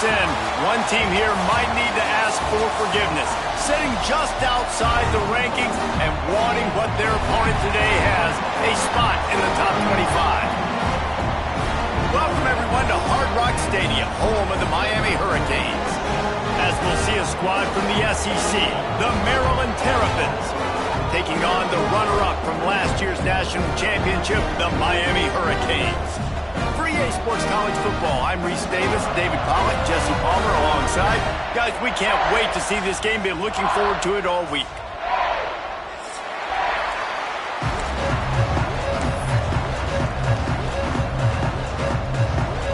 sin. One team here might need to ask for forgiveness, sitting just outside the rankings and wanting what their opponent today has, a spot in the top 25. Welcome, everyone, to Hard Rock Stadium, home of the Miami Hurricanes. As we'll see a squad from the SEC, the Maryland Terrapins, taking on the runner-up from last year's national championship, the Miami Hurricanes. For EA Sports College Football, I'm Reese Davis, David Pollack, Jesse Palmer alongside. Guys, we can't wait to see this game. Been looking forward to it all week.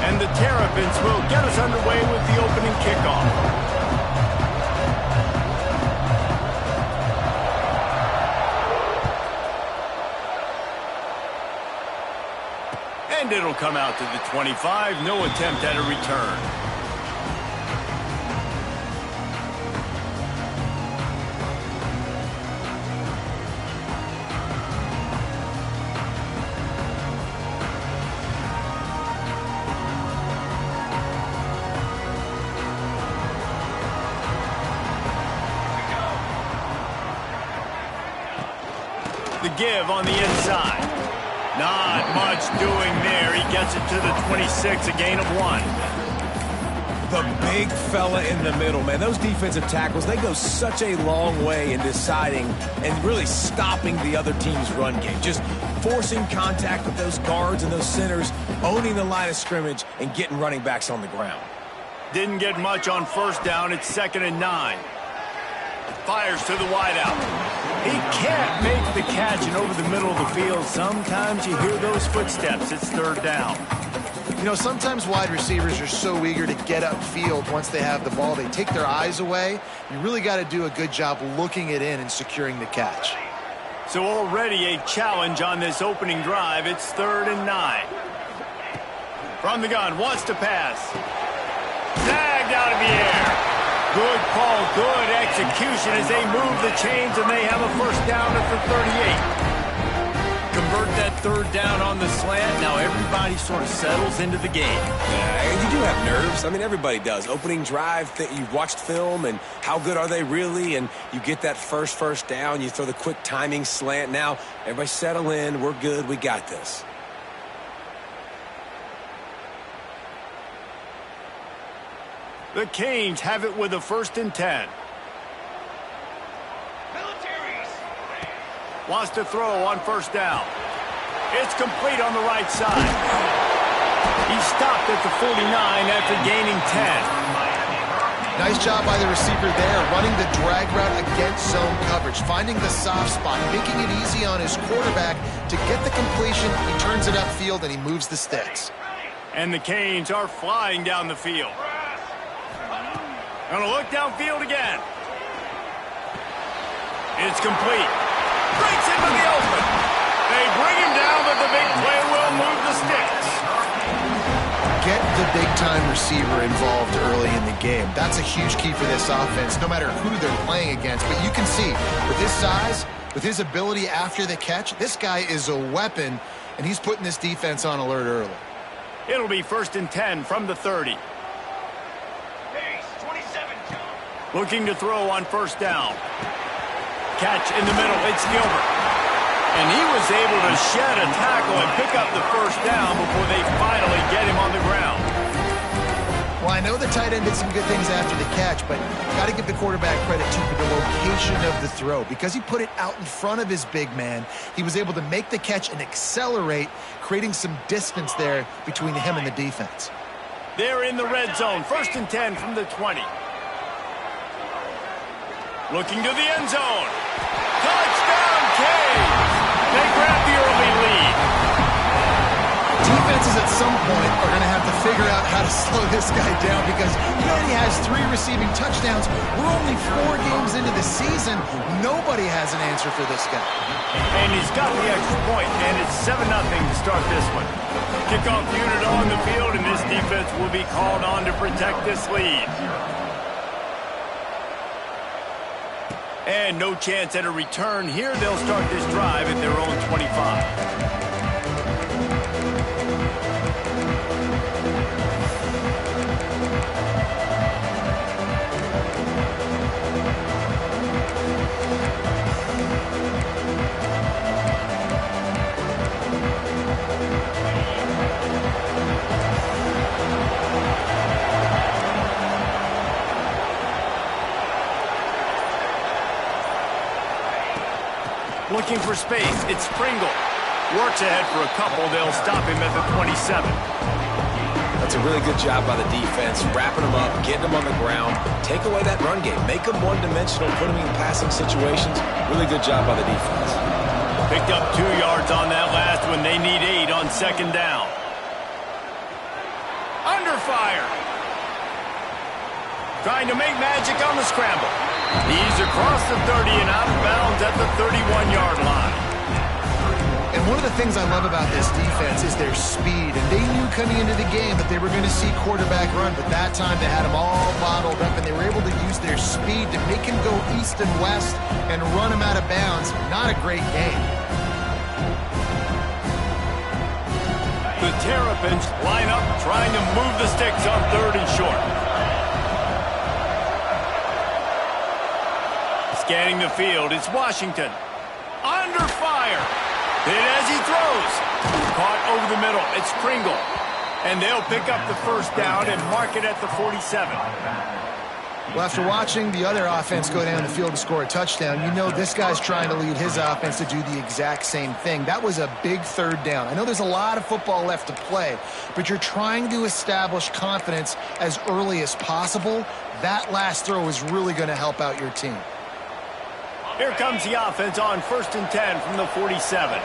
And the Terrapins will get us underway with the opening kickoff. And it'll come out to the 25. No attempt at a return. The give on the inside. Not much doing there. He gets it to the 26, a gain of 1. The big fella in the middle, man. Those defensive tackles, they go such a long way in deciding and really stopping the other team's run game. Just forcing contact with those guards and those centers, owning the line of scrimmage, and getting running backs on the ground. Didn't get much on first down. It's 2nd and 9. Fires to the wideout. He can't make the catch, and over the middle of the field, sometimes you hear those footsteps. It's 3rd down. You know, sometimes wide receivers are so eager to get upfield once they have the ball. They take their eyes away. You really got to do a good job looking it in and securing the catch. So already a challenge on this opening drive. It's 3rd and 9. From the gun, wants to pass. Snagged out of the air. Good call, good execution as they move the chains, and they have a first down at the 38. Convert that 3rd down on the slant. Now everybody sort of settles into the game. Yeah, you do have nerves. I mean, everybody does. Opening drive, you've watched film, and how good are they really? And you get that first down. You throw the quick timing slant. Now, everybody settle in. We're good. We got this. The Canes have it with a 1st and 10. Wants to throw on 1st down. It's complete on the right side. He stopped at the 49 after gaining 10. Nice job by the receiver there, running the drag route against zone coverage, finding the soft spot, making it easy on his quarterback to get the completion. He turns it upfield, and he moves the sticks. And the Canes are flying down the field. Gonna look downfield again. It's complete. Breaks into the open. They bring him down, but the big play will move the sticks. Get the big-time receiver involved early in the game. That's a huge key for this offense, no matter who they're playing against. But you can see, with his size, with his ability after the catch, this guy is a weapon, and he's putting this defense on alert early. It'll be 1st and 10 from the 30. Looking to throw on 1st down. Catch in the middle. It's Gilbert. And he was able to shed a tackle and pick up the 1st down before they finally get him on the ground. Well, I know the tight end did some good things after the catch, but got to give the quarterback credit, too, for the location of the throw. Because he put it out in front of his big man, he was able to make the catch and accelerate, creating some distance there between him and the defense. They're in the red zone. 1st and 10 from the 20. Looking to the end zone. Touchdown, Canes! They grab the early lead. Defenses at some point are going to have to figure out how to slow this guy down because he already has 3 receiving touchdowns. We're only 4 games into the season. Nobody has an answer for this guy. And he's got the extra point, and it's 7-0 to start this one. Kickoff unit on the field, and this defense will be called on to protect this lead. And no chance at a return here. They'll start this drive at their own 25. Looking for space. It's Pringle. Works ahead for a couple. They'll stop him at the 27. That's a really good job by the defense, wrapping them up, getting them on the ground, take away that run game, make them one-dimensional, put them in passing situations. Really good job by the defense. Picked up 2 yards on that last one. They need 8 on second down. Under fire. Trying to make magic on the scramble. He's across the 30 and out of bounds at the 31-yard line. And one of the things I love about this defense is their speed. And they knew coming into the game that they were going to see quarterback run, but that time they had them all bottled up, and they were able to use their speed to make him go east and west and run him out of bounds. Not a great game. The Terrapins line up trying to move the sticks on 3rd and short. Scanning the field, it's Washington. Under fire. Hit as he throws. Caught over the middle. It's Pringle. And they'll pick up the first down and mark it at the 47. Well, after watching the other offense go down the field and score a touchdown, you know this guy's trying to lead his offense to do the exact same thing. That was a big 3rd down. I know there's a lot of football left to play, but you're trying to establish confidence as early as possible. That last throw is really going to help out your team. Here comes the offense on 1st and 10 from the 47.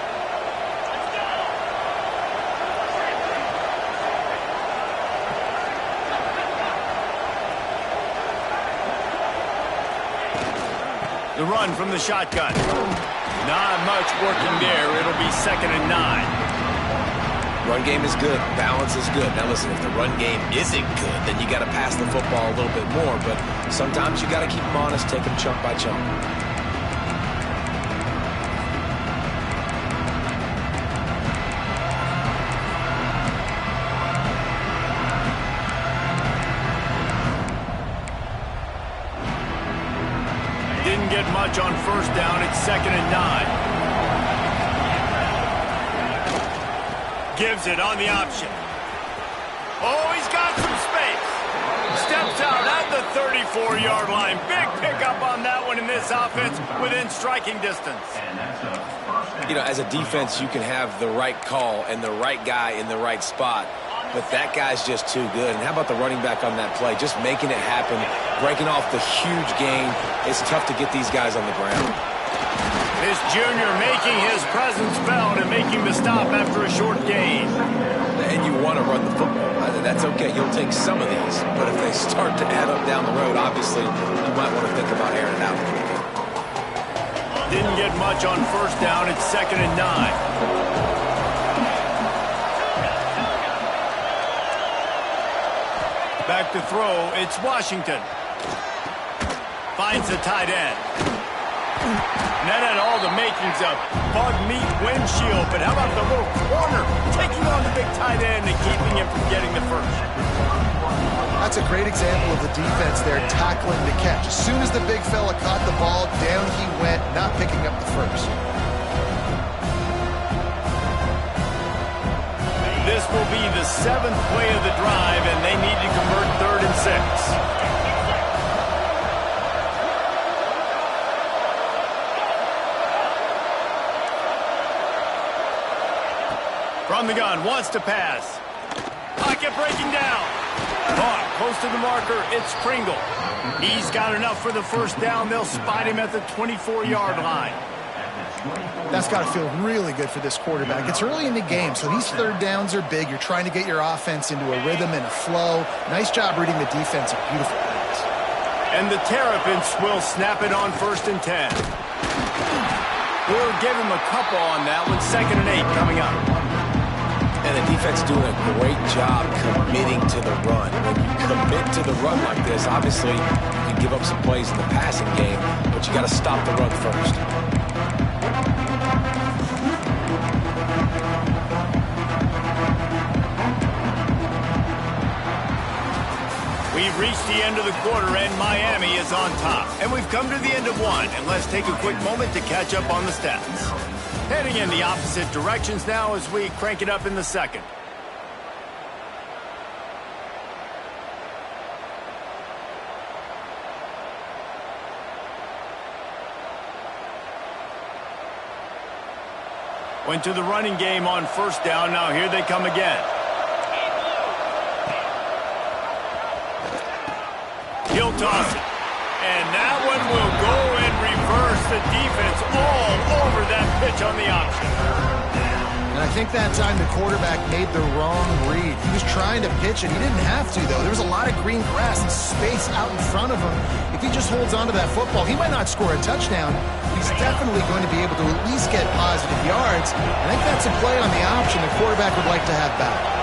The run from the shotgun. Not much working there. It'll be 2nd and 9. Run game is good. Balance is good. Now listen, if the run game isn't good, then you got to pass the football a little bit more. But sometimes you got to keep them honest, take them chunk by chunk. Didn't get much on 1st down. It's 2nd and 9. Gives it on the option. Oh, he's got some space. Steps out at the 34-yard line. Big pickup on that one in this offense within striking distance. You know, as a defense, you can have the right call and the right guy in the right spot, but that guy's just too good. And how about the running back on that play? Just making it happen, breaking off the huge gain. It's tough to get these guys on the ground. This junior making his presence felt and making the stop after a short gain. And you want to run the football. That's okay. You'll take some of these. But if they start to add up down the road, obviously, you might want to think about airing it out. Didn't get much on 1st down. It's 2nd and 9. Back to throw. It's Washington. Finds the tight end. And that had all the makings of bug meat windshield, but how about the little corner taking on the big tight end and keeping him from getting the first? That's a great example of the defense there tackling the catch. As soon as the big fella caught the ball, down he went, not picking up the first. This will be the 7th play of the drive, and they need to convert 3rd and 6. From the gun, wants to pass. Pocket breaking down. Caught close to the marker. It's Pringle. He's got enough for the first down. They'll spot him at the 24-yard line. That's got to feel really good for this quarterback. It's early in the game, so these 3rd downs are big. You're trying to get your offense into a rhythm and a flow. Nice job reading the defense. A beautiful pass. And the Terrapins will snap it on 1st and 10. We'll give him a couple on that one. 2nd and 8 coming up. And the defense doing a great job committing to the run. When you commit to the run like this, obviously you can give up some plays in the passing game, but you got to stop the run first. We've reached the end of the quarter, and Miami is on top. And we've come to the end of one, and let's take a quick moment to catch up on the stats. Heading in the opposite directions now as we crank it up in the second. Went to the running game on first down. Now here they come again. He'll toss it. And that one will go in reverse. The defense all over that pitch on the option. And I think that time the quarterback made the wrong read. He was trying to pitch it. He didn't have to, though. There was a lot of green grass and space out in front of him. If he just holds on to that football, he might not score a touchdown. He's definitely going to be able to at least get positive yards. I think that's a play on the option the quarterback would like to have back.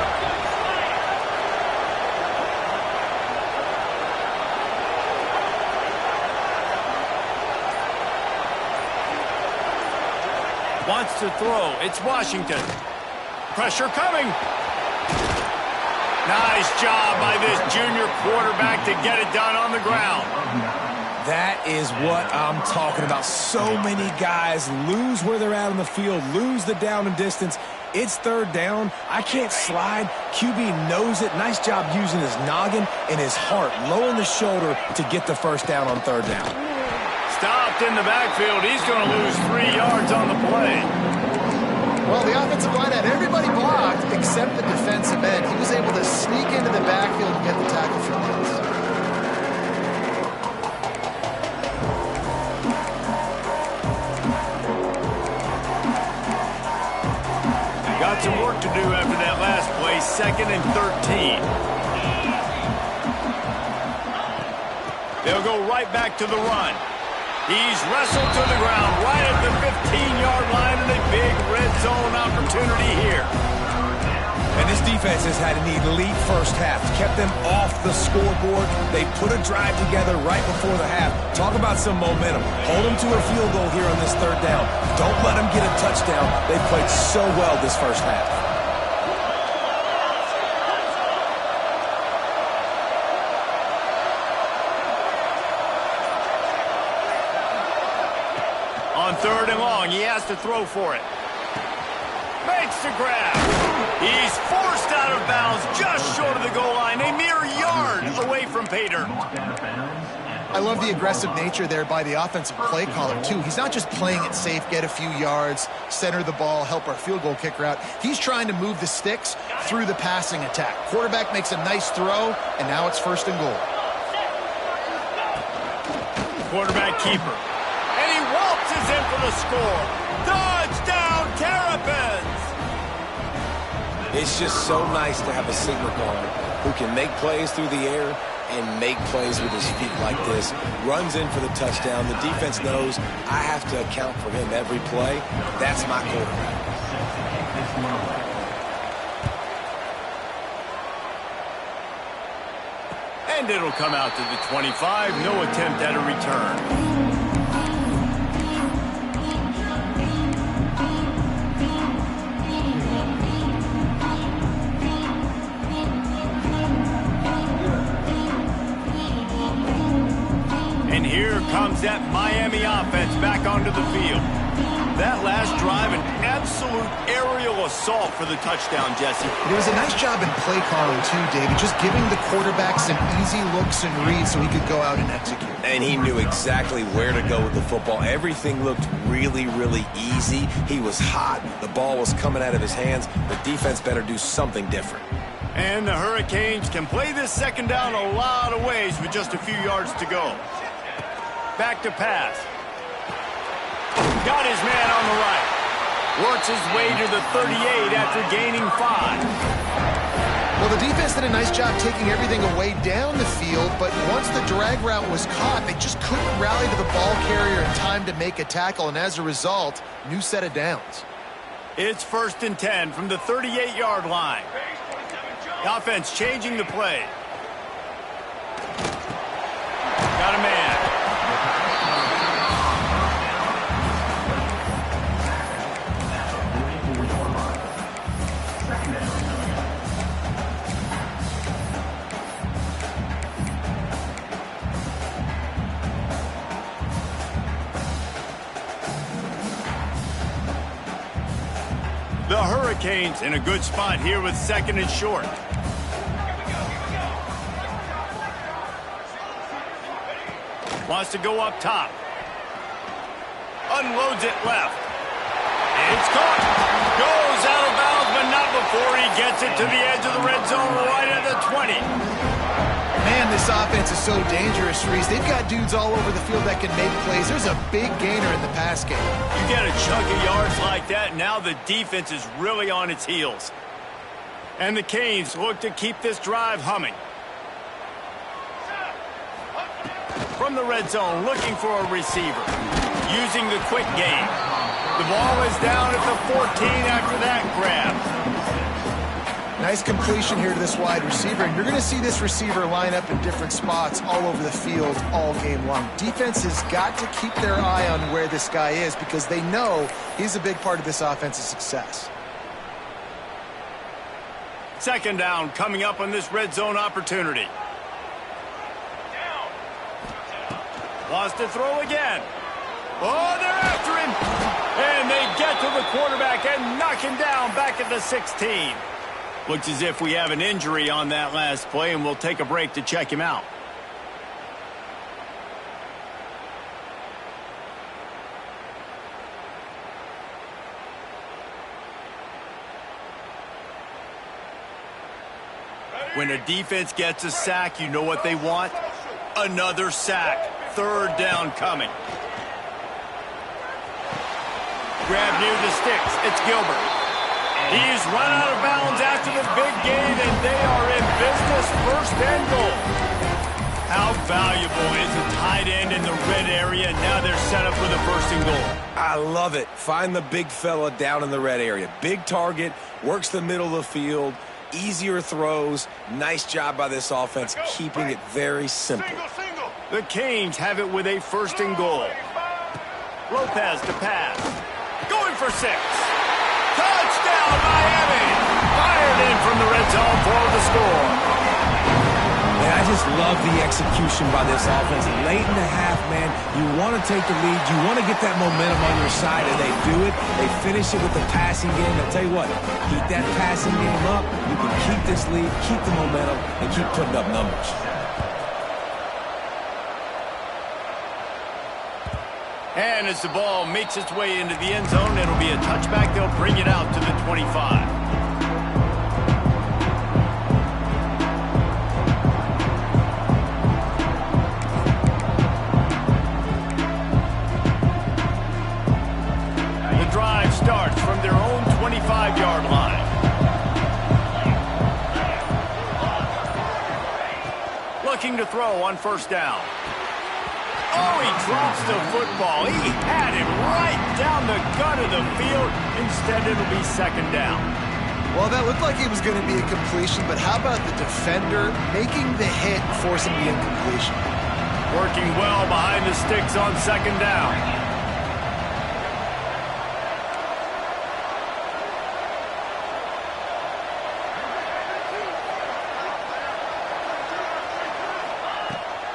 Wants to throw. It's Washington. Pressure coming. Nice job by this junior quarterback to get it done on the ground. That is what I'm talking about. So many guys lose where they're at on the field, lose the down and distance. It's third down. I can't slide. QB knows it. Nice job using his noggin and his heart, lowering the shoulder to get the first down on third down. Stopped in the backfield. He's going to lose 3 yards on the play. Well, the offensive line had everybody blocked except the defensive end. He was able to sneak into the backfield and get the tackle for loss. Got some work to do after that last play. 2nd and 13. They'll go right back to the run. He's wrestled to the ground right at the 15-yard line and a big red zone opportunity here. And this defense has had an elite first half. Kept them off the scoreboard. They put a drive together right before the half. Talk about some momentum. Hold them to a field goal here on this third down. Don't let them get a touchdown. They played so well this first half. On 3rd and long, he has to throw for it. Makes the grab. He's forced out of bounds just short of the goal line, a mere yard away from Pater. I love the aggressive nature there by the offensive play caller, too. He's not just playing it safe, get a few yards, center the ball, help our field goal kicker out. He's trying to move the sticks through the passing attack. Quarterback makes a nice throw, and now it's 1st and goal. Quarterback keeper. And he waltzes in for the score. Touchdown, Terrapins! It's just so nice to have a signal guard who can make plays through the air and make plays with his feet like this. Runs in for the touchdown. The defense knows I have to account for him every play. That's my quarterback. And it'll come out to the 25. No attempt at a return. And here comes that Miami offense back onto the field. That last drive, an absolute aerial assault for the touchdown, Jesse. It was a nice job in play calling, too, David, just giving the quarterback some easy looks and reads so he could go out and execute. And he knew exactly where to go with the football. Everything looked really, really easy. He was hot. The ball was coming out of his hands. The defense better do something different. And the Hurricanes can play this second down a lot of ways with just a few yards to go. Back to pass. Got his man on the right. Works his way to the 38 after gaining 5. Well, the defense did a nice job taking everything away down the field, but once the drag route was caught, they just couldn't rally to the ball carrier in time to make a tackle, and as a result, new set of downs. It's 1st and 10 from the 38-yard line. The offense changing the play. Got a man. The Hurricanes in a good spot here with 2nd and short. Wants to go up top. Unloads it left. It's caught. Goes out of bounds, but not before he gets it to the edge of the red zone right at the 20. Man, this offense is so dangerous, Reese. They've got dudes all over the field that can make plays. There's a big gainer in the pass game. You get a chunk of yards like that, now the defense is really on its heels. And the Canes look to keep this drive humming. From the red zone, looking for a receiver. Using the quick game. The ball is down at the 14 after that grab. Nice completion here to this wide receiver, and you're going to see this receiver line up in different spots all over the field all game long. Defense has got to keep their eye on where this guy is because they know he's a big part of this offense's success. Second down coming up on this red zone opportunity. Wants to throw again. Oh, they're after him. And they get to the quarterback and knock him down back at the 16. Looks as if we have an injury on that last play, and we'll take a break to check him out. When a defense gets a sack, you know what they want? Another sack. Third down coming. Grab near the sticks. It's Gilbert. He's run out of bounds after the big gain, and they are in business. First and goal. How valuable is a tight end in the red area? Now they're set up with a first and goal. I love it. Find the big fella down in the red area. Big target, works the middle of the field, easier throws. Nice job by this offense, keeping it very simple. The Canes have it with a first and goal. Lopez to pass. Going for 6. Touchdown, Miami! Fired in from the red zone for the score. Man, I just love the execution by this offense. Late in the half, man, you want to take the lead. You want to get that momentum on your side, and they do it. They finish it with the passing game. I'll tell you what, keep that passing game up. You can keep this lead, keep the momentum, and keep putting up numbers. And as the ball makes its way into the end zone, it'll be a touchback. They'll bring it out to the 25. The drive starts from their own 25-yard line. Looking to throw on first down. Oh, he drops the football. He had it right down the gut of the field. Instead, it'll be second down. Well, that looked like it was going to be a completion, but how about the defender making the hit, forcing the incompletion? Working well behind the sticks on second down.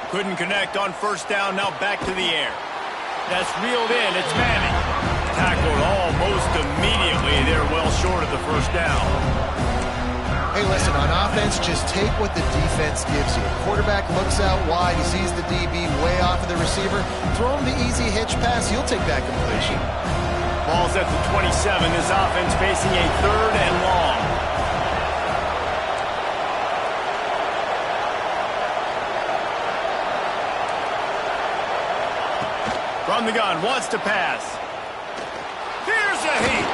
Couldn't connect on first down, now back to the air. That's reeled in, it's Manning. Tackled almost immediately. They're well short of the first down. Hey, listen, on offense, just take what the defense gives you. Quarterback looks out wide, he sees the DB way off of the receiver. Throw him the easy hitch pass, he'll take that completion. Ball's at the 27, this offense facing a third and long. From the gun, wants to pass. Here's a heat.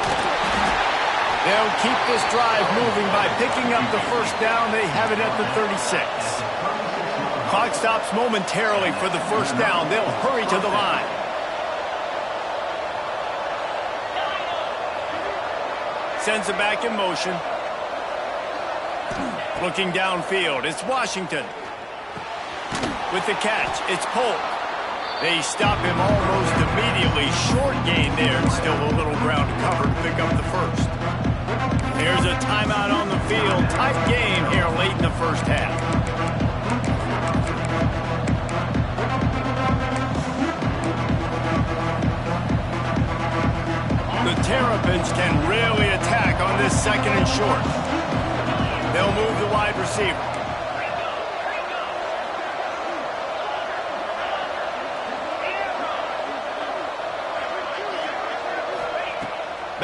They'll keep this drive moving by picking up the first down. They have it at the 36. Clock stops momentarily for the first down. They'll hurry to the line. Sends it back in motion. Looking downfield, it's Washington. With the catch, it's Polk. They stop him almost immediately. Short gain there, and still a little ground to cover to pick up the first. There's a timeout on the field. Tight game here late in the first half. The Terrapins can really attack on this second and short. They'll move the wide receiver.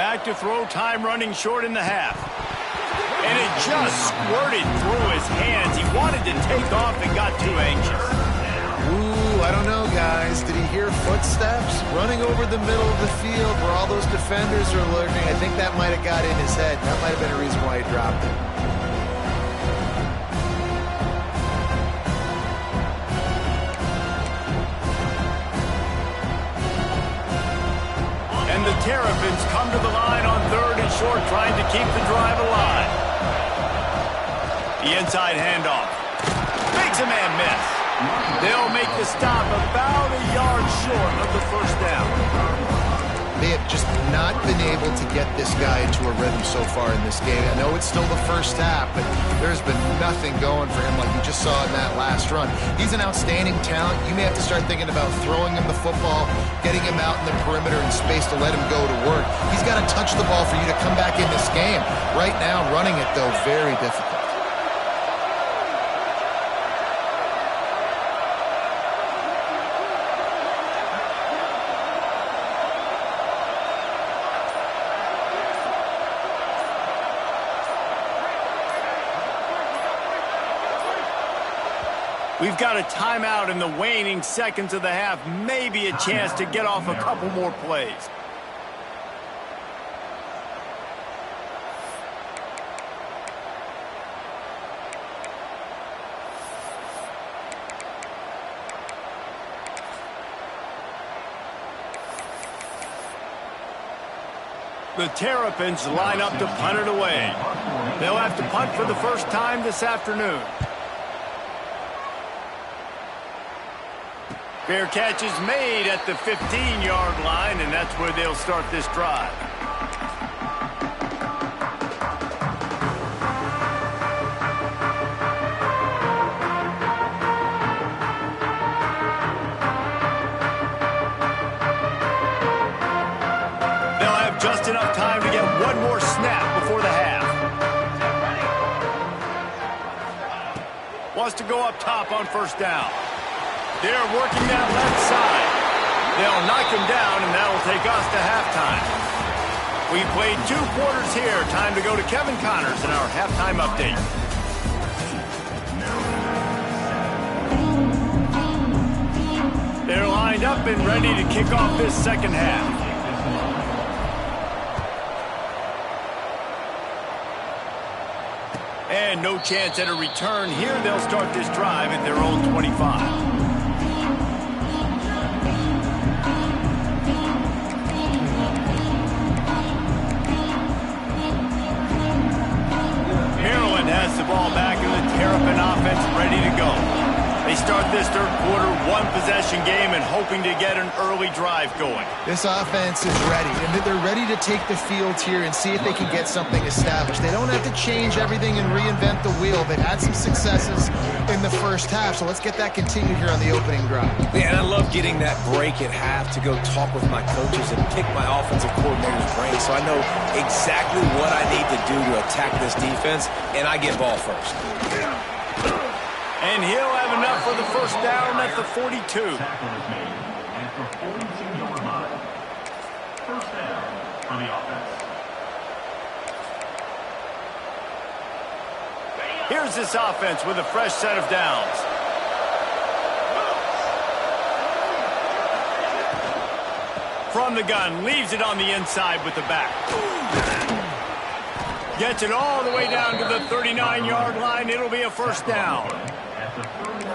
Back to throw, time running short in the half. And it just squirted through his hands. He wanted to take off and got too anxious. Ooh, I don't know, guys. Did he hear footsteps running over the middle of the field where all those defenders are lurking? I think that might have got in his head. That might have been a reason why he dropped it. And the Terrapins come to the line on 3rd and short, trying to keep the drive alive. The inside handoff. Makes a man miss. They'll make the stop about a yard short of the first down. They have just not been able to get this guy into a rhythm so far in this game. I know it's still the first half, but there's been nothing going for him like you just saw in that last run. He's an outstanding talent. You may have to start thinking about throwing him the football, getting him out in the perimeter in space to let him go to work. He's got to touch the ball for you to come back in this game. Right now, running it, though, very difficult. We've got a timeout in the waning seconds of the half. Maybe a chance to get off a couple more plays. The Terrapins line up to punt it away. They'll have to punt for the first time this afternoon. Fair catch is made at the 15-yard line, and that's where they'll start this drive. They'll have just enough time to get one more snap before the half. Wants to go up top on first down. They're working that left side. They'll knock him down, and that'll take us to halftime. We played 2 quarters here. Time to go to Kevin Connors in our halftime update. They're lined up and ready to kick off this second half. And no chance at a return here. They'll start this drive at their own 25. Has the ball back and the Terrapin offense ready to go. They start this third quarter one-possession game and hoping to get an early drive going. This offense is ready, and they're ready to take the field here and see if they can get something established. They don't have to change everything and reinvent the wheel. They've had some successes in the first half, so let's get that continued here on the opening drive. Yeah, and I love getting that break at half to go talk with my coaches and pick my offensive coordinator's brain so I know exactly what I need to do to attack this defense, and I get ball first. And he'll have enough for the first down at the 42. First down for the offense. Here's this offense with a fresh set of downs. From the gun, leaves it on the inside with the back. Gets it all the way down to the 39-yard line. It'll be a first down.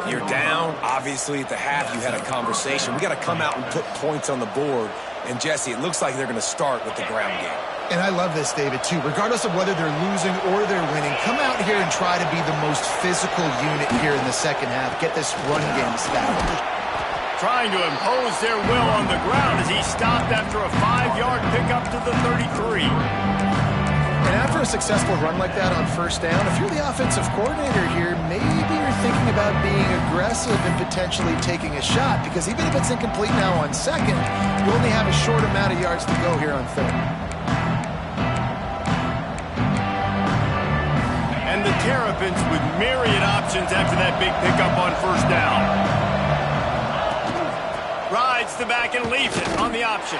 You're down. Obviously, at the half, you had a conversation. We got to come out and put points on the board. And, Jesse, it looks like they're going to start with the ground game. And I love this, David, too. Regardless of whether they're losing or they're winning, come out here and try to be the most physical unit here in the second half. Get this run game established. Trying to impose their will on the ground as he stopped after a 5-yard pickup to the 33. And after a successful run like that on first down, if you're the offensive coordinator here, maybe you're thinking about being aggressive and potentially taking a shot, because even if it's incomplete now on second, you only have a short amount of yards to go here on third. And the Terrapins with myriad options after that big pickup on first down. Rides the back and leaves it on the option.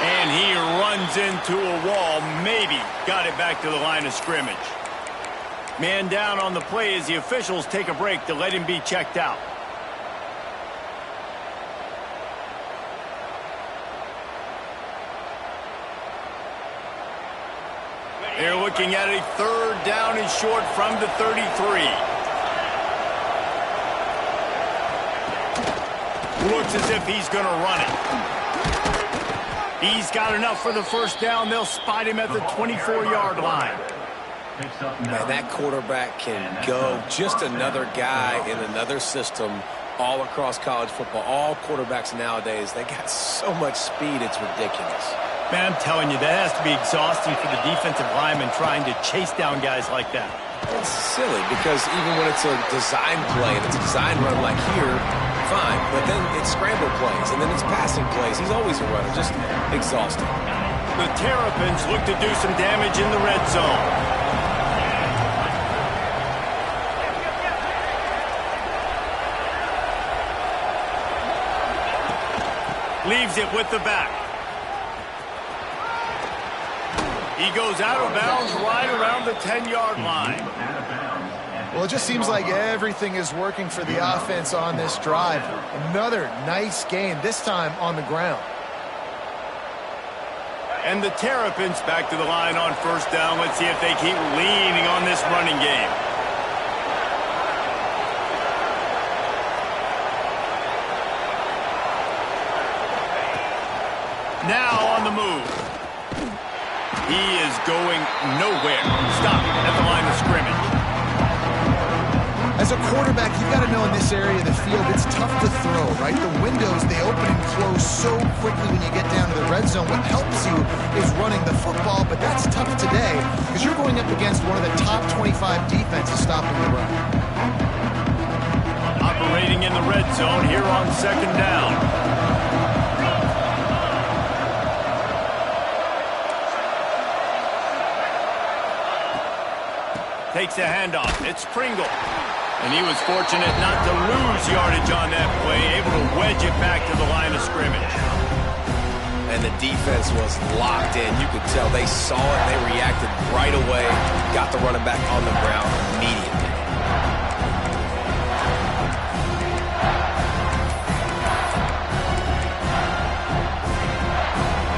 And he runs into a wall, maybe got it back to the line of scrimmage. Man down on the play as the officials take a break to let him be checked out. They're looking at a third down and short from the 33. Looks as if he's going to run it. He's got enough for the first down. They'll spot him at the 24-yard line. Man, that quarterback can go. Just another guy in another system all across college football. All quarterbacks nowadays, they got so much speed, it's ridiculous. Man, I'm telling you, that has to be exhausting for the defensive lineman trying to chase down guys like that. It's silly because even when it's a design play and it's a design run like here, fine, but then it's scramble plays and then it's passing plays. He's always a runner, just exhausting. The Terrapins look to do some damage in the red zone. Leaves it with the back. He goes out of bounds right around the 10-yard line. Well, it just seems like everything is working for the offense on this drive. Another nice game, this time on the ground. And the Terrapins back to the line on first down. Let's see if they keep leaning on this running game. Now on the move. He is going nowhere. Stop at the line of scrimmage. As a quarterback, you've got to know in this area of the field, it's tough to throw, right? The windows, they open and close so quickly when you get down to the red zone. What helps you is running the football, but that's tough today because you're going up against one of the top 25 defenses stopping the run. Operating in the red zone here on second down. Takes the handoff. It's Pringle. And he was fortunate not to lose yardage on that play, able to wedge it back to the line of scrimmage. And the defense was locked in. You could tell they saw it. They reacted right away. Got the running back on the ground immediately.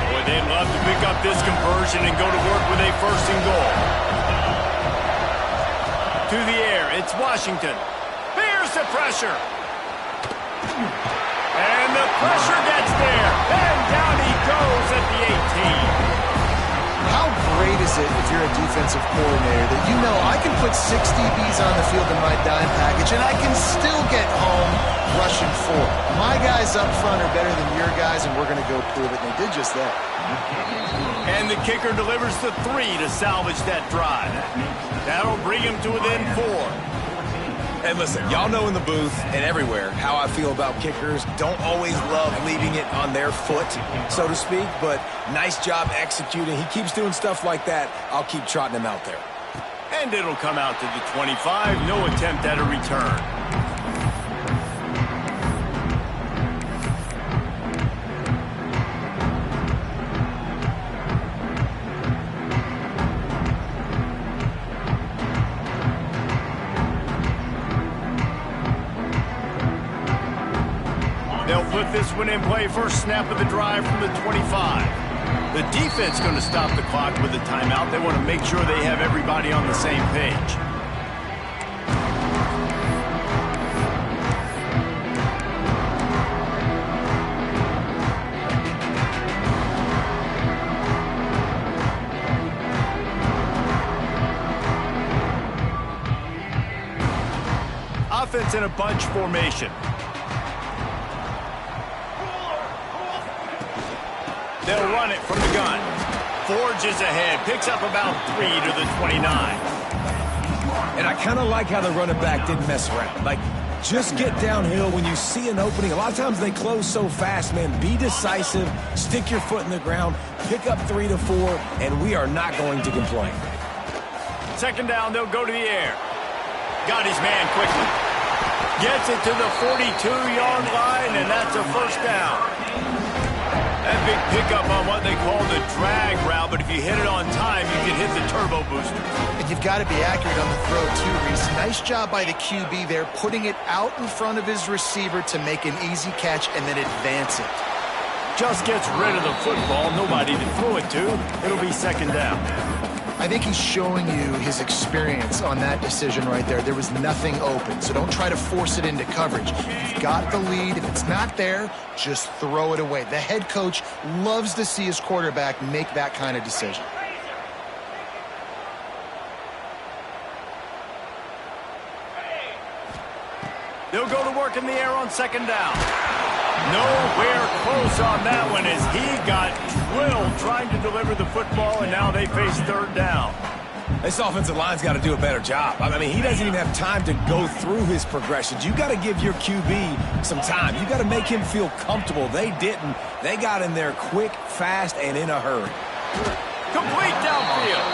Boy, they'd love to pick up this conversion and go to work with a first and goal. To the air, it's Washington. Here's the pressure. And the pressure gets there. And down he goes at the 18. How great is it if you're a defensive coordinator that you know I can put 6 DBs on the field in my dime package and I can still get home rushing 4. My guys up front are better than your guys and we're going to go prove it. And they did just that. And the kicker delivers the 3 to salvage that drive. That'll bring him to within 4. And listen, y'all know in the booth and everywhere how I feel about kickers. Don't always love leaving it on their foot, so to speak, but nice job executing. He keeps doing stuff like that. I'll keep trotting him out there. And it'll come out to the 25. No attempt at a return. They'll put this one in play. First snap of the drive from the 25. The defense going to stop the clock with a timeout. They want to make sure they have everybody on the same page. Offense in a bunch formation. They'll run it from the gun. Forges ahead. Picks up about 3 to the 29. And I kind of like how the running back didn't mess around. Like, just get downhill when you see an opening. A lot of times they close so fast, man. Be decisive. Stick your foot in the ground. Pick up 3 to 4, and we are not going to complain. Second down, they'll go to the air. Got his man quickly. Gets it to the 42-yard line, and that's a first down. That big pickup on what they call the drag route, but if you hit it on time, you can hit the turbo booster. And you've got to be accurate on the throw, too, Reese. Nice job by the QB there, putting it out in front of his receiver to make an easy catch and then advance it. Just gets rid of the football, nobody to throw it to. It'll be second down. I think he's showing you his experience on that decision right there. There was nothing open, so don't try to force it into coverage. You've got the lead. If it's not there, just throw it away. The head coach loves to see his quarterback make that kind of decision. They'll go to work in the air on second down. Nowhere close on that one as he got drilled trying to deliver the football, and now they face third down. This offensive line's got to do a better job. I mean, he doesn't even have time to go through his progressions. You got to give your QB some time. You got to make him feel comfortable. They didn't. They got in there quick, fast, and in a hurry. Complete downfield.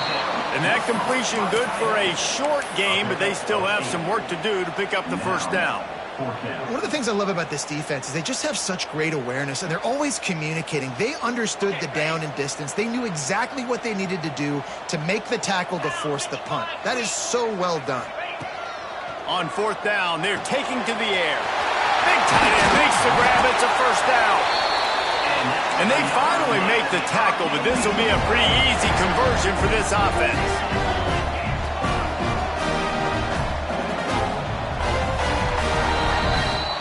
And that completion good for a short game, but they still have some work to do to pick up the first down. One of the things I love about this defense is they just have such great awareness, and they're always communicating. They understood the down and distance. They knew exactly what they needed to do to make the tackle to force the punt. That is so well done. On fourth down, they're taking to the air. Big tight end makes the grab. It's a first down. And they finally make the tackle, but this will be a pretty easy conversion for this offense.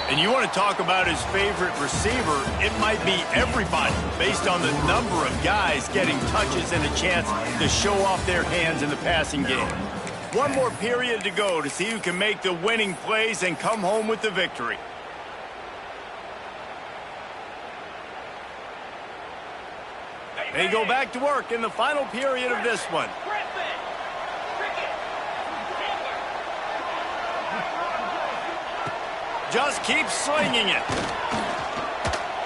And you want to talk about his favorite receiver, it might be everybody based on the number of guys getting touches and a chance to show off their hands in the passing game. One more period to go to see who can make the winning plays and come home with the victory. They go back to work in the final period of this one. Just keeps slinging it.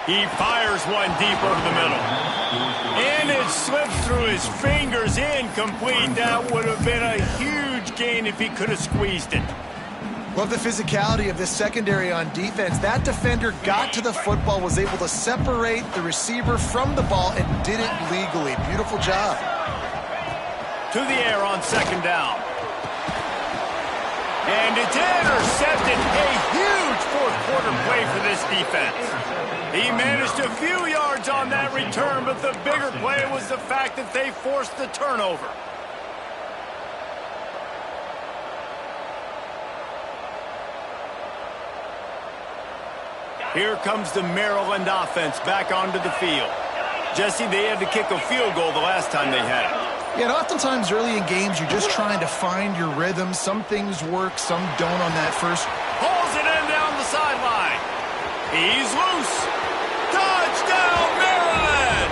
He fires one deep over the middle. And it slips through his fingers, incomplete. That would have been a huge gain if he could have squeezed it. Love the physicality of this secondary on defense. That defender got to the football, was able to separate the receiver from the ball, and did it legally. Beautiful job. To the air on second down. And it's intercepted. A huge fourth quarter play for this defense. He managed a few yards on that return, but the bigger play was the fact that they forced the turnover. Here comes the Maryland offense back onto the field. Jesse, they had to kick a field goal the last time they had it. Yeah, and oftentimes early in games, you're just trying to find your rhythm. Some things work, some don't on that first. Pulls it in down the sideline. He's loose. Touchdown, Maryland!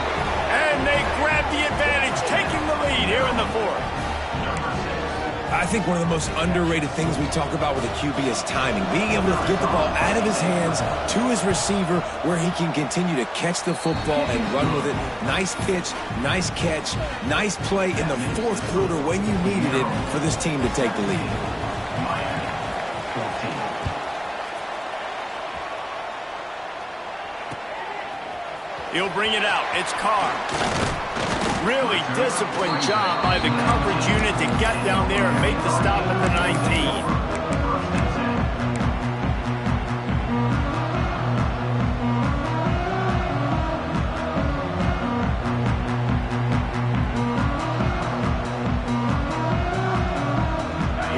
And they grab the advantage, taking the lead here in the fourth. I think one of the most underrated things we talk about with a QB is timing. Being able to get the ball out of his hands to his receiver where he can continue to catch the football and run with it. Nice pitch, nice catch, nice play in the fourth quarter when you needed it for this team to take the lead. He'll bring it out. It's Carr. Really disciplined job by the coverage unit to get down there and make the stop at the 19.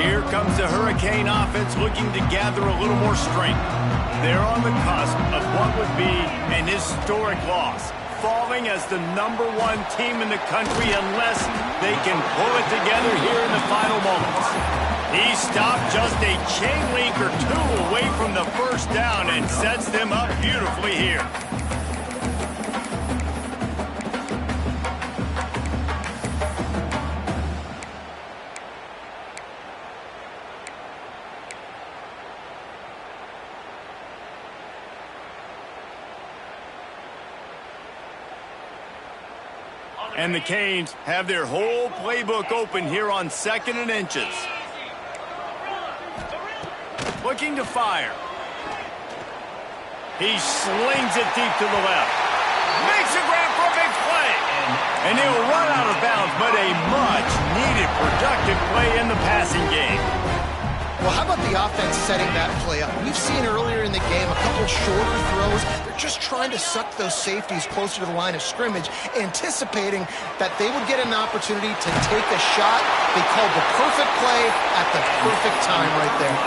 Here comes the Hurricane offense looking to gather a little more strength. They're on the cusp of what would be an historic loss, falling as the #1 team in the country unless they can pull it together here in the final moments. He stopped just a chain link or two away from the first down and sets them up beautifully here. And the Canes have their whole playbook open here on 2nd and inches. Looking to fire. He slings it deep to the left. Makes a grab. And he'll run out of bounds, but a much-needed productive play in the passing game. Well, how about the offense setting that play up? We've seen earlier in the game a couple shorter throws. They're just trying to suck those safeties closer to the line of scrimmage, anticipating that they would get an opportunity to take a shot. They called the perfect play at the perfect time right there.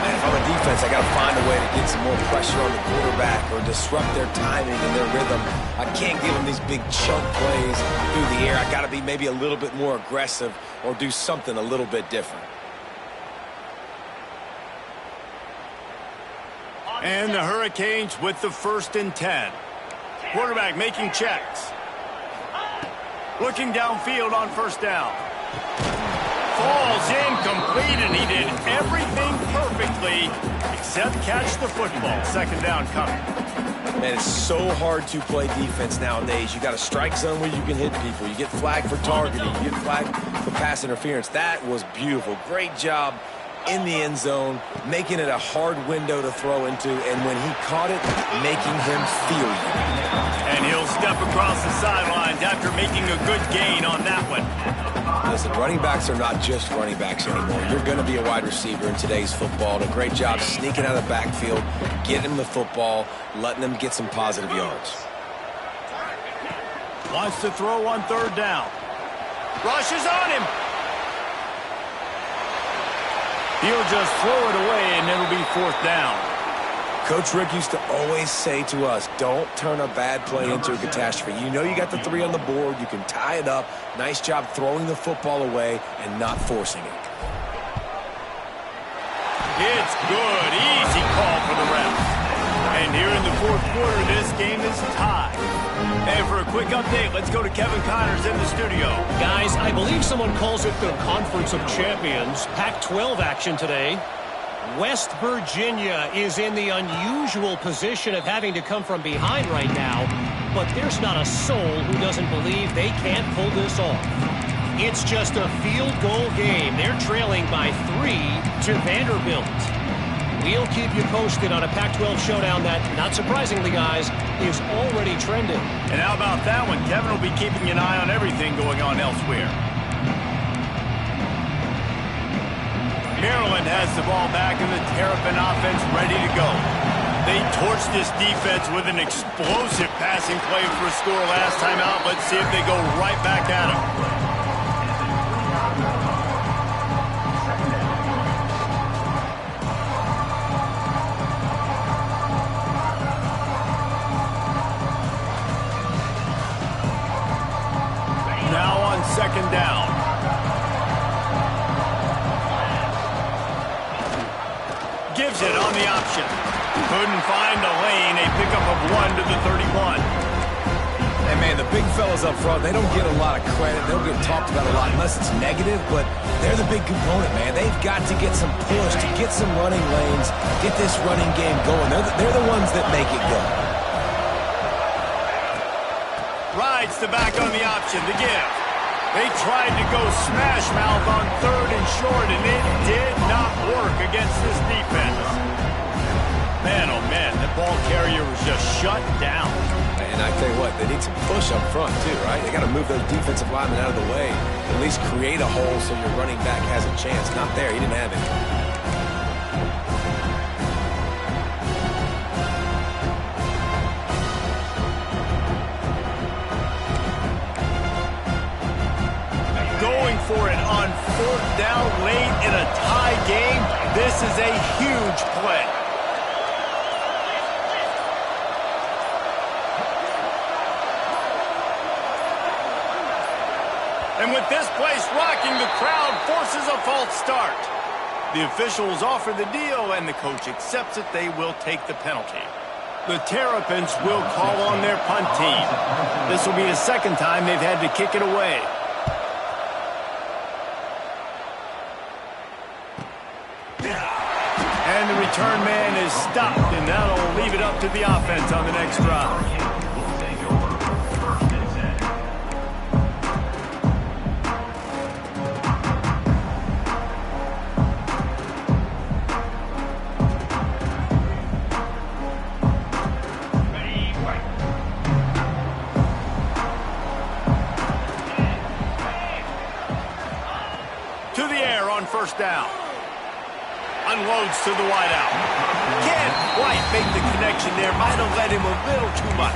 Man, if I'm a defense, I got to find a way to get some more pressure on the quarterback or disrupt their timing and their rhythm. I can't give them these big chunk plays through the air. I got to be maybe a little bit more aggressive or do something a little bit different. And the Hurricanes with the 1st and 10. Quarterback making checks. Looking downfield on 1st down. Falls incomplete, and he did everything perfectly except catch the football. 2nd down coming. Man, it's so hard to play defense nowadays. You got a strike zone where you can hit people. You get flagged for targeting. You get flagged for pass interference. That was beautiful. Great job in the end zone, making it a hard window to throw into, and when he caught it, making him feel you. And he'll step across the sidelines after making a good gain on that one. Listen, running backs are not just running backs anymore. You're going to be a wide receiver in today's football. And a great job sneaking out of the backfield, getting him the football, letting them get some positive yards. Wants to throw on 3rd down. Rushes on him. He'll just throw it away, and it'll be 4th down. Coach Rick used to always say to us, don't turn a bad play into a catastrophe. You know you got the 3 on the board. You can tie it up. Nice job throwing the football away and not forcing it. It's good. Easy call for the refs. And here in the 4th quarter, this game is tied. And for a quick update, let's go to Kevin Connors in the studio. Guys, I believe someone calls it the Conference of Champions. Pac-12 action today. West Virginia is in the unusual position of having to come from behind right now, but there's not a soul who doesn't believe they can't pull this off. It's just a field goal game. They're trailing by 3 to Vanderbilt. We'll keep you posted on a Pac-12 showdown that, not surprisingly, guys, is already trending. And how about that one? Kevin will be keeping an eye on everything going on elsewhere. Maryland has the ball back and the Terrapin offense ready to go. They torched this defense with an explosive passing play for a score last time out. Let's see if they go right back at him. Now on 2nd down. Gives it on the option. Couldn't find a lane. A pickup of 1 to the 31. And man, the big fellas up front, they don't get a lot of credit. They don't get talked about a lot unless it's negative, but they're the big component, man. They've got to get some push, to get some running lanes, get this running game going. They're the ones that make it go. Rides the back on the option to give. They tried to go smash mouth on 3rd and short, and it did not work against this defense. Man, oh man, that ball carrier was just shut down. And I tell you what, they need some push up front too, right? They got to move those defensive linemen out of the way. At least create a hole so your running back has a chance. Not there, he didn't have it. For it on 4th down late in a tie game. This is a huge play. And with this place rocking, the crowd forces a false start. The officials offer the deal, and the coach accepts it. They will take the penalty. The Terrapins will call on their punt team. This will be the 2nd time they've had to kick it away. And the return man is stopped, and that'll leave it up to the offense on the next drive. on first down. Unloads to the wideout. Can't quite make the connection there. Might have led him a little too much.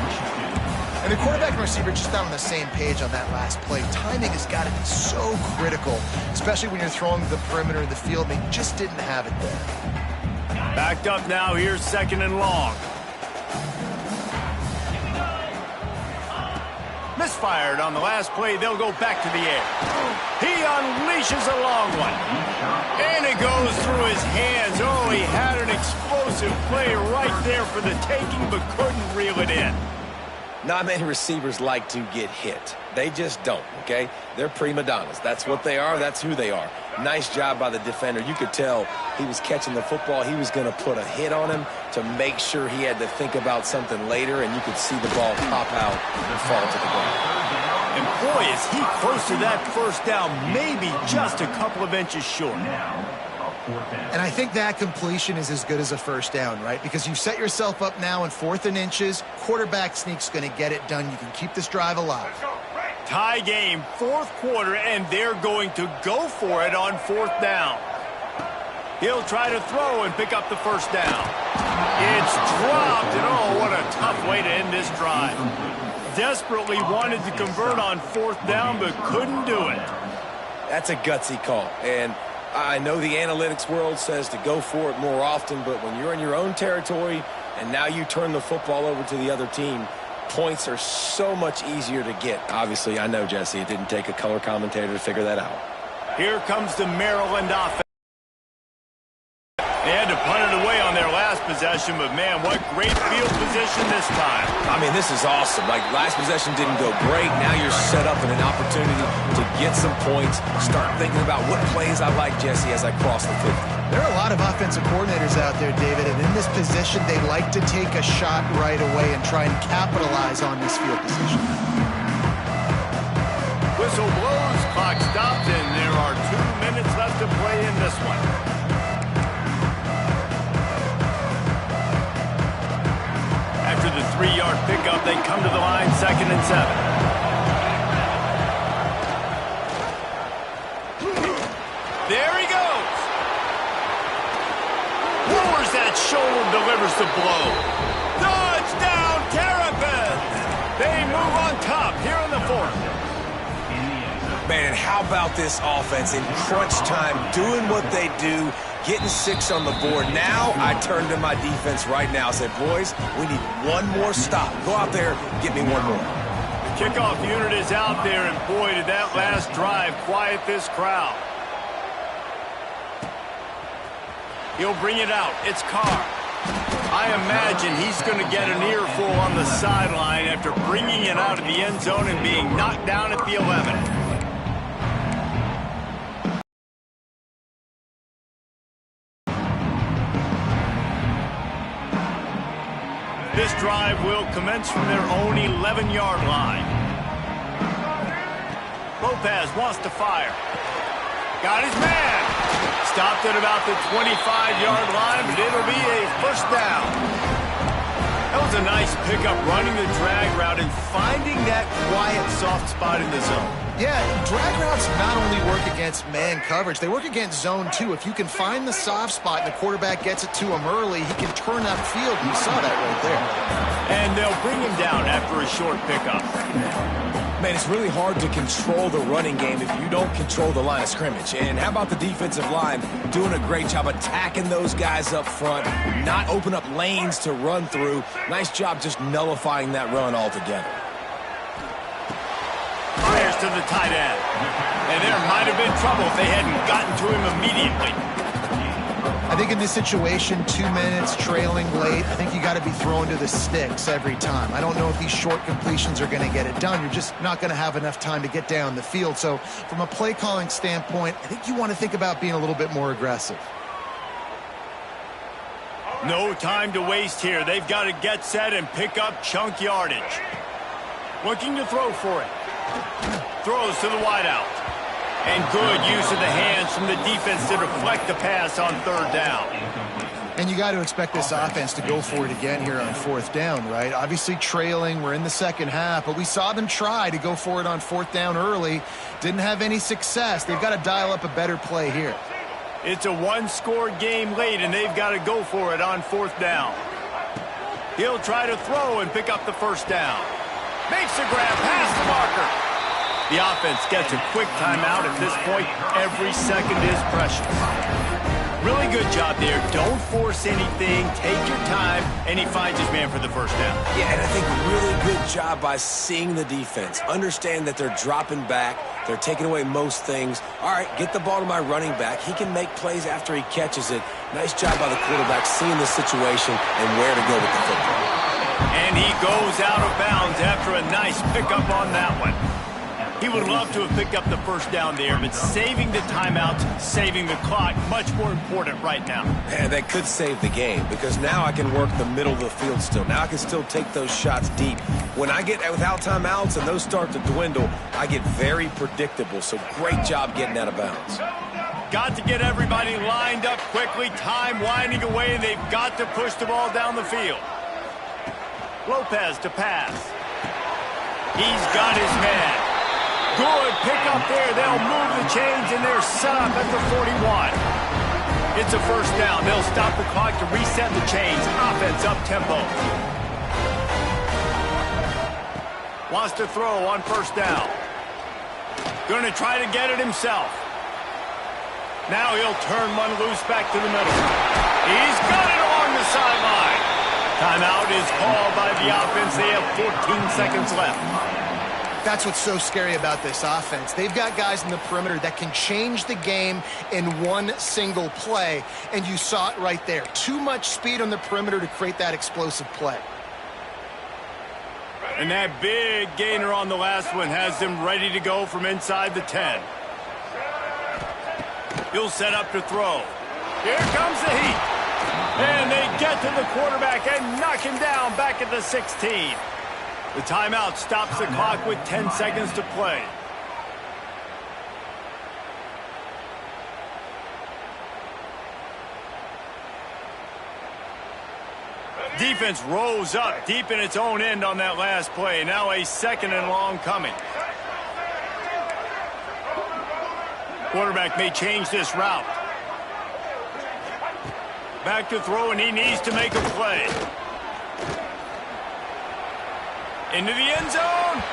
And the quarterback and receiver just not on the same page on that last play. Timing has got to be so critical, especially when you're throwing to the perimeter of the field. They just didn't have it there. Backed up now. Here's second and long. Misfired on the last play. They'll go back to the air. He unleashes a long one. And it goes through his hands. Oh, he had an explosive play right there for the taking, but couldn't reel it in. Not many receivers like to get hit. They just don't, okay? They're prima donnas. That's what they are. That's who they are. Nice job by the defender. You could tell he was catching the football. He was going to put a hit on him to make sure he had to think about something later, and you could see the ball pop out and fall to the ground. And boy, is he close to that first down, maybe just a couple of inches short. And I think that completion is as good as a first down, right? Because you set yourself up now in 4th and inches. Quarterback sneak's going to get it done. You can keep this drive alive. Tie game, 4th quarter, and they're going to go for it on 4th down. He'll try to throw and pick up the first down. It's dropped, and oh, what a tough way to end this drive. Desperately wanted to convert on 4th down, but couldn't do it. That's a gutsy call, and I know the analytics world says to go for it more often, but when you're in your own territory and now you turn the football over to the other team, points are so much easier to get. Obviously, I know, Jesse, it didn't take a color commentator to figure that out. Here comes the Maryland offense. They had to punt it away on their last possession, but man, what great field position this time. I mean, this is awesome. Like, last possession didn't go great. Now you're set up in an opportunity to get some points. Start thinking about what plays I like, Jesse, as I cross the 50. There are a lot of offensive coordinators out there, David, and in this position, they like to take a shot right away and try and capitalize on this field position. Whistle blows, clock stopped, and there are 2 minutes left to play in this one. After the 3-yard pickup, they come to the line, 2nd and 7. There he goes. Lowers that shoulder, delivers the blow. Touchdown, Terrapins! They move on top here in the 4th. Man, how about this offense in crunch time, doing what they do, getting 6 on the board. Now I turn to my defense right now and said, boys, we need one more stop. Go out there, get me one more. The kickoff unit is out there, and boy, did that last drive quiet this crowd. He'll bring it out. It's Carr. I imagine he's going to get an earful on the sideline after bringing it out of the end zone and being knocked down at the 11. This drive will commence from their own 11-yard line. Lopez wants to fire. Got his man. Stopped at about the 25-yard line, but it'll be a first down. That was a nice pickup, running the drag route and finding that quiet, soft spot in the zone. Yeah, drag routes not only work against man coverage, they work against zone too. If you can find the soft spot and the quarterback gets it to him early, he can turn that field. You saw that right there. And they'll bring him down after a short pickup. Man, it's really hard to control the running game if you don't control the line of scrimmage. And how about the defensive line doing a great job attacking those guys up front, not open up lanes to run through. Nice job just nullifying that run altogether. Fires to the tight end. And there might have been trouble if they hadn't gotten to him immediately. I think in this situation, 2 minutes trailing late, I think you got to be throwing to the sticks every time. I don't know if these short completions are going to get it done. You're just not going to have enough time to get down the field. So from a play calling standpoint, I think you want to think about being a little bit more aggressive. No time to waste here. They've got to get set and pick up chunk yardage. Looking to throw for it. Throws to the wideout. And good use of the hands from the defense to deflect the pass on 3rd down. And you got to expect this offense to go for it again here on 4th down, right? Obviously trailing, we're in the second half, but we saw them try to go for it on 4th down early. Didn't have any success. They've got to dial up a better play here. It's a one-score game late, and they've got to go for it on 4th down. He'll try to throw and pick up the first down. Makes a grab past the marker. The offense gets a quick timeout. At this point, every second is precious. Really good job there. Don't force anything. Take your time, and he finds his man for the first down. Yeah, and I think really good job by seeing the defense. Understand that they're dropping back. They're taking away most things. All right, get the ball to my running back. He can make plays after he catches it. Nice job by the quarterback seeing the situation and where to go with the football. And he goes out of bounds after a nice pickup on that one. He would love to have picked up the first down there, but saving the timeouts, saving the clock, much more important right now. And that could save the game because now I can work the middle of the field still. Now I can still take those shots deep. When I get without timeouts and those start to dwindle, I get very predictable. So great job getting out of bounds. Got to get everybody lined up quickly. Time winding away, and they've got to push the ball down the field. Lopez to pass. He's got his man. Good pick up there. They'll move the chains, and they're set up at the 41. It's a first down. They'll stop the clock to reset the chains. Offense up tempo. Wants to throw on first down. Going to try to get it himself. Now he'll turn one loose back to the middle. He's got it along the sideline. Timeout is called by the offense. They have 14 seconds left. That's what's so scary about this offense. They've got guys in the perimeter that can change the game in one single play, and you saw it right there. Too much speed on the perimeter to create that explosive play. And that big gainer on the last one has them ready to go from inside the 10. He'll set up to throw. Here comes the heat. And they get to the quarterback and knock him down back at the 16. The timeout stops the clock with 10 seconds to play. Defense rose up deep in its own end on that last play. Now a 2nd and long coming. Quarterback may change this route. Back to throw, and he needs to make a play. Into the end zone.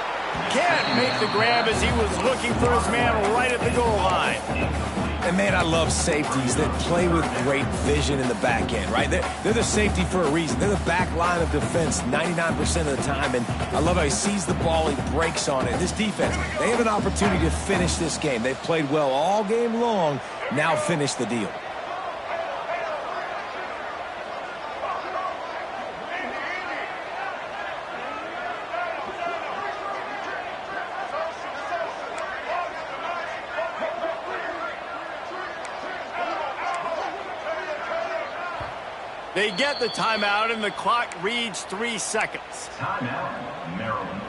Can't make the grab as he was looking for his man right at the goal line. And, man, I love safeties that play with great vision in the back end, right? They're the safety for a reason. They're the back line of defense 99% of the time, and I love how he sees the ball, he breaks on it. This defense, they have an opportunity to finish this game. They've played well all game long. Now finish the deal. They get the timeout, and the clock reads 3 seconds. Timeout, Maryland.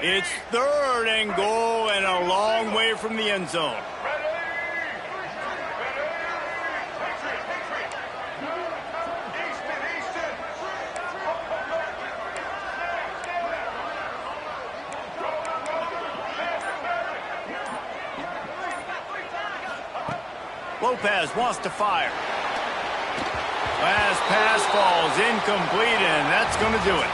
It's 3rd and goal and a long way from the end zone. Lopez wants to fire. Last pass falls incomplete, and that's going to do it.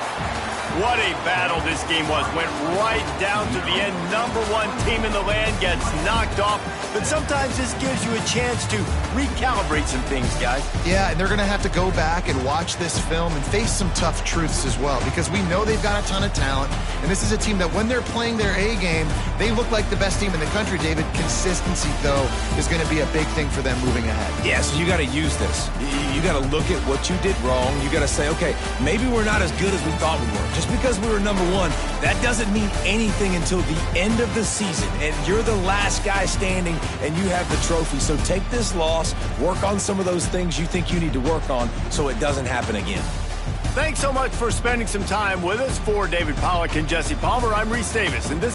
What a battle this game was. Went right down to the end. #1 team in the land gets knocked off. But sometimes this gives you a chance to recalibrate some things, guys. Yeah, and they're going to have to go back and watch this film and face some tough truths as well, because we know they've got a ton of talent. And this is a team that when they're playing their A game, they look like the best team in the country, David. Consistency, though, is going to be a big thing for them moving ahead. Yeah, so you got to use this. You got to look at what you did wrong. You got to say, okay, maybe we're not as good as we thought we were. Just because we were #1, that doesn't mean anything until the end of the season. And you're the last guy standing, and you have the trophy. So take this loss, work on some of those things you think you need to work on so it doesn't happen again. Thanks so much for spending some time with us. For David Pollack and Jesse Palmer, I'm Reese Davis, and this